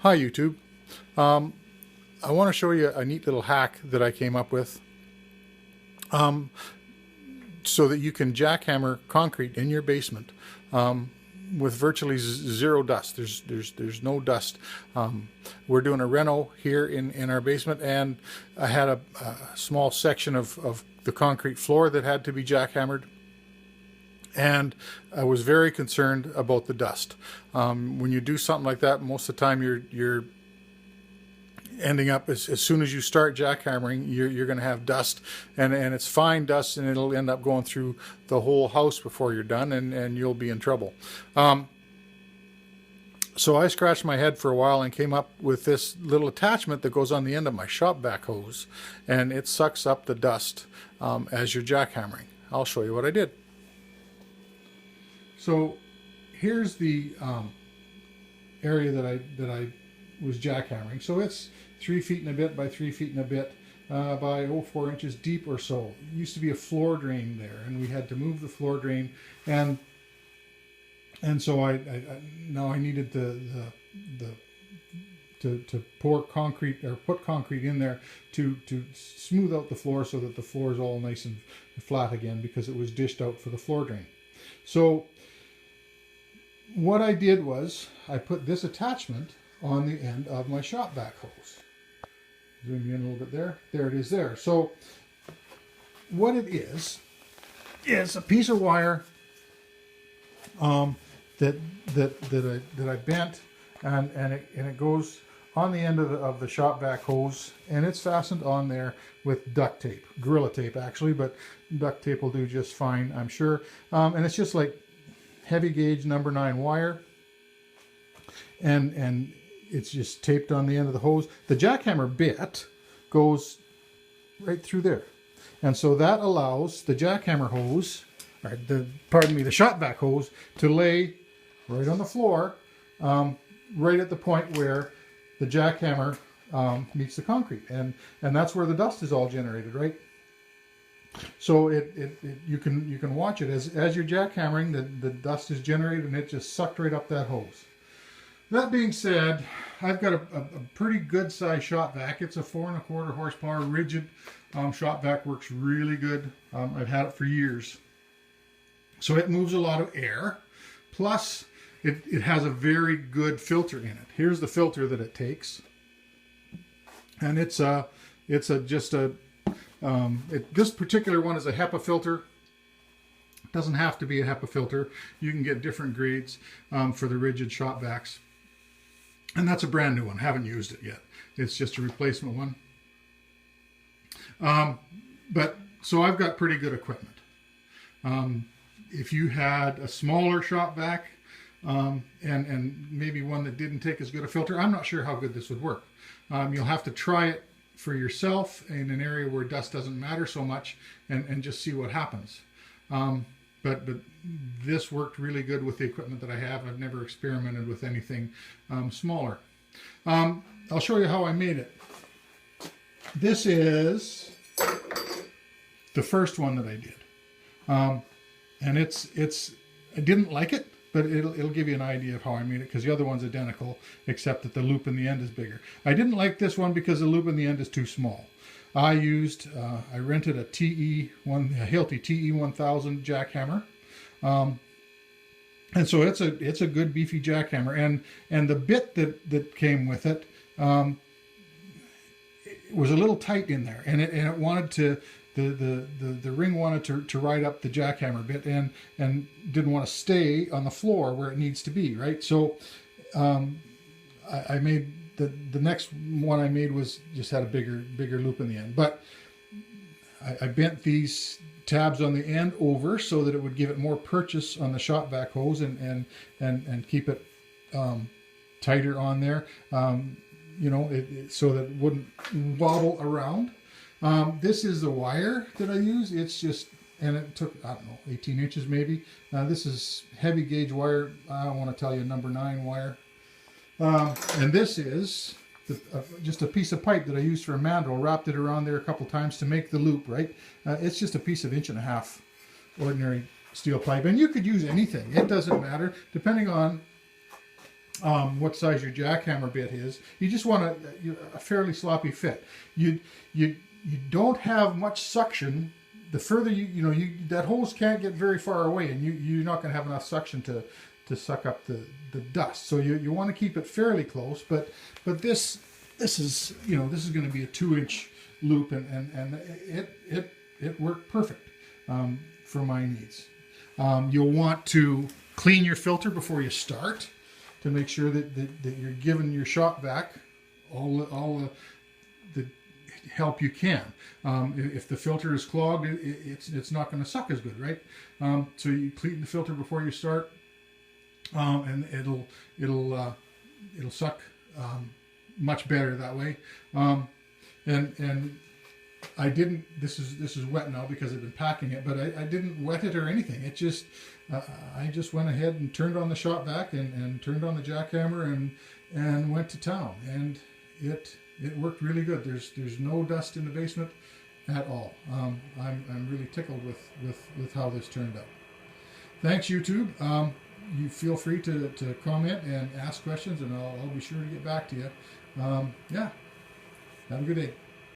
Hi YouTube. I want to show you a neat little hack that I came up with so that you can jackhammer concrete in your basement with virtually zero dust. There's no dust. We're doing a reno here in our basement, and I had a small section of the concrete floor that had to be jackhammered. And I was very concerned about the dust. When you do something like that, most of the time you're ending up, as soon as you start jackhammering, you're going to have dust, and it's fine dust, and it'll end up going through the whole house before you're done, and you'll be in trouble. So I scratched my head for a while and came up with this little attachment that goes on the end of my shop vac hose, and it sucks up the dust as you're jackhammering. I'll show you what I did. So here's the area that I was jackhammering. So it's 3 feet and a bit by 3 feet and a bit by 4 inches deep or so. It used to be a floor drain there, and we had to move the floor drain, and so now I needed to pour concrete, or put concrete in there to smooth out the floor so that the floor is all nice and flat again, because it was dished out for the floor drain. So what I did was I put this attachment on the end of my shop vac hose. Zoom in a little bit there. There it is there. So what it is a piece of wire that I bent, and it goes on the end of the shop vac hose, and it's fastened on there with duct tape, Gorilla Tape actually, but duct tape will do just fine, I'm sure. And it's just like heavy gauge number 9 wire, and it's just taped on the end of the hose. The jackhammer bit goes right through there, and so that allows the jackhammer hose, or the shop vac hose, to lay right on the floor, right at the point where the jackhammer meets the concrete, and that's where the dust is all generated, right? So you can watch it as you're jackhammering. The dust is generated, and it just sucked right up that hose. That being said, I've got a pretty good size shop vac. It's a 4¼ horsepower rigid shop vac. Works really good. I've had it for years. So it moves a lot of air. Plus, it has a very good filter in it. Here's the filter that it takes, and this particular one is a HEPA filter. It doesn't have to be a HEPA filter. You can get different grades for the rigid shop vacs. And that's a brand new one. Haven't used it yet. It's just a replacement one. So I've got pretty good equipment. If you had a smaller shop vac and maybe one that didn't take as good a filter, I'm not sure how good this would work. You'll have to try it for yourself in an area where dust doesn't matter so much, and just see what happens. But this worked really good with the equipment that I have. I've never experimented with anything smaller. I'll show you how I made it. This is the first one that I did, and I didn't like it, but it'll give you an idea of how I made it, because the other one's identical, except that the loop in the end is bigger. I didn't like this one because the loop in the end is too small. I rented a Hilti TE1000 jackhammer, and so it's a good beefy jackhammer, and the bit that came with it, it was a little tight in there, and it wanted to. The ring wanted to ride up the jackhammer bit, and didn't want to stay on the floor where it needs to be, right? So I made the next one I made was just had a bigger loop in the end, but I bent these tabs on the end over so that it would give it more purchase on the shop vac hose, and keep it tighter on there, so that it wouldn't wobble around. This is the wire that I use. It's just, and it took, I don't know, 18 inches maybe. This is heavy gauge wire. I don't want to tell you, number 9 wire. And this is just a piece of pipe that I used for a mandrel. Wrapped it around there a couple times to make the loop, right? It's just a piece of 1.5 inch ordinary steel pipe. And you could use anything. It doesn't matter, depending on what size your jackhammer bit is. You just want a fairly sloppy fit. You don't have much suction. The further that hose can't get very far away, and you're not going to have enough suction to suck up the dust. So you want to keep it fairly close. But this is this is going to be a 2-inch loop, and it worked perfect for my needs. You'll want to clean your filter before you start to make sure that you're giving your shop vac all the help you can. If the filter is clogged, it's not going to suck as good, right? So you clean the filter before you start, and it'll suck much better that way. And I didn't. This is wet now because I've been packing it, but I didn't wet it or anything. It just I just went ahead and turned on the shop vac and turned on the jackhammer and went to town, and it worked really good. There's no dust in the basement at all. I'm really tickled with how this turned out. Thanks, YouTube. You feel free to comment and ask questions, and I'll be sure to get back to you. Yeah. Have a good day.